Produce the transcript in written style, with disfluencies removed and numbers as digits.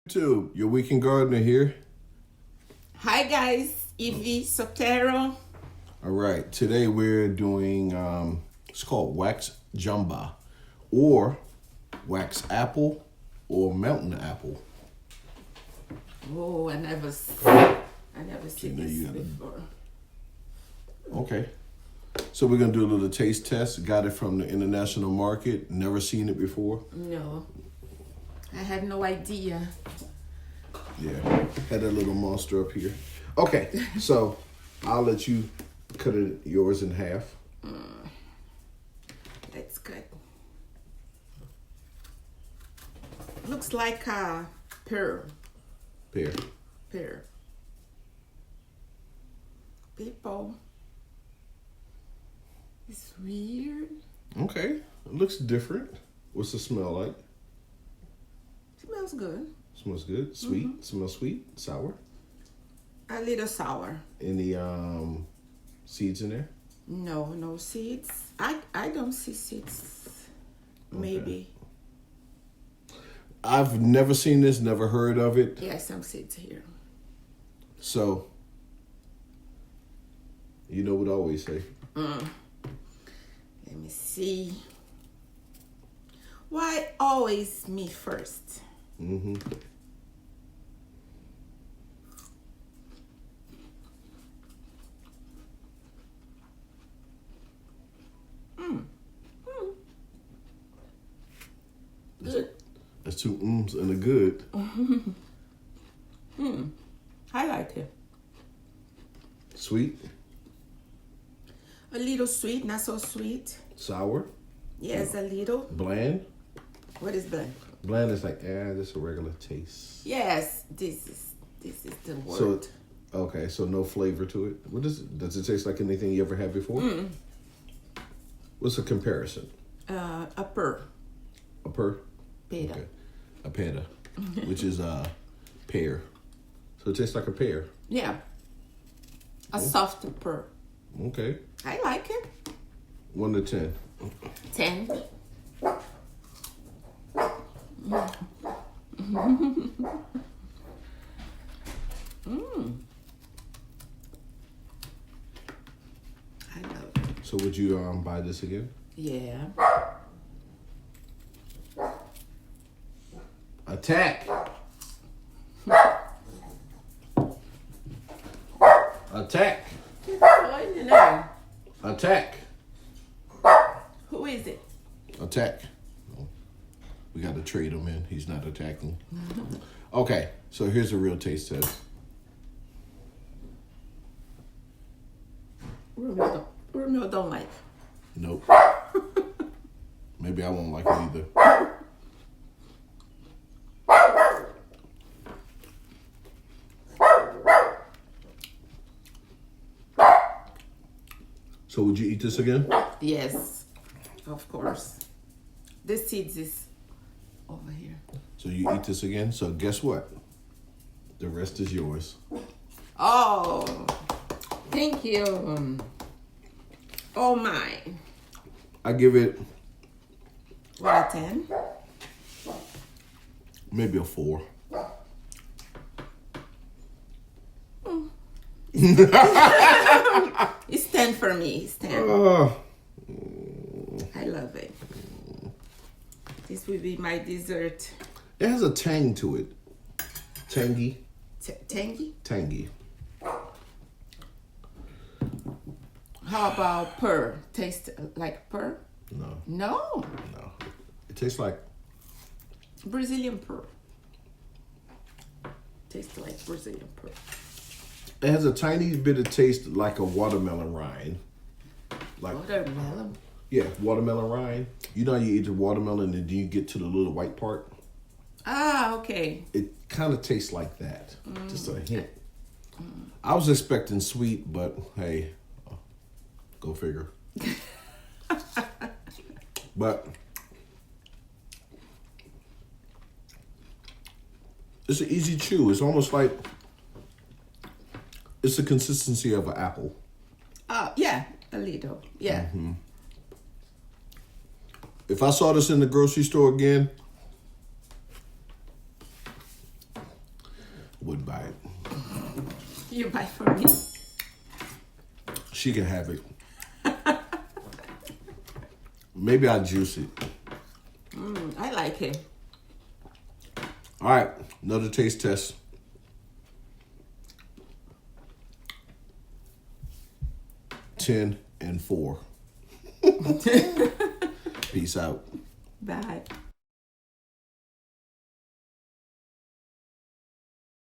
YouTube, your weekend gardener here. Hi guys, Evie Sotero. All right, today we're doing it's called Wax Jambu, or wax apple, or mountain apple. Oh, I never seen this before. Okay, so we're gonna do a little taste test. Got it from the international market. Never seen it before. No, I had no idea. Yeah, had that little monster up here. Okay, so I'll let you cut yours in half. That's good. Looks like a pear. Pear. People, it's weird. Okay, it looks different. What's the smell like? Smells good. Smells good. Sweet. Smells sweet. Sour. A little sour. Any seeds in there? No seeds. I don't see seeds. Maybe. I've never seen this, never heard of it. Yeah, some seeds here. So, you know what I always say. Let me see. Why always me first? Mm-hmm. Good. That's two ums and a good. I like it. Sweet. A little sweet, not so sweet. Sour. Yes, a little. Bland. What is bland? Bland is like, just a regular taste. Yes, this is the word. So, okay, so no flavor to it. What does it taste like anything you ever had before? What's a comparison? A pear. A pear? Pera. Okay. A pera, which is a pear. So it tastes like a pear. Yeah. A soft pear. Okay. I like it. 1 to 10. 10. I love it. So would you buy this again? Yeah. Attack! Attack! Oh, you know. Attack! Who is it? Attack. We got to trade him in. He's not attacking. Okay, so here's a real taste test. Romeo don't like. Nope. Maybe I won't like it either. So would you eat this again? Yes, of course. The seeds is over here. So you eat this again? So guess what? The rest is yours. Oh, thank you. Oh my. I give it What, a 10? maybe a 4. It's 10 for me. It's 10. Oh. I love it. This will be my dessert. It has a tang to it. Tangy. Tangy? Tangy. How about pear? Taste like pear? No. No. No. It tastes like Brazilian pear. Tastes like Brazilian pear. it has a tiny bit of taste like a watermelon rind. Like Watermelon? yeah, watermelon rind. You know how you eat the watermelon and then you get to the little white part? Ah, okay. It kind of tastes like that. Just a hint. I was expecting sweet, but hey, go figure. But it's an easy chew. It's almost like it's the consistency of an apple. Yeah, a little. Yeah. If I saw this in the grocery store again, would buy it. You buy for me. She can have it. Maybe I'll juice it. I like it. All right, another taste test. Ten and 4. Peace out. Bye.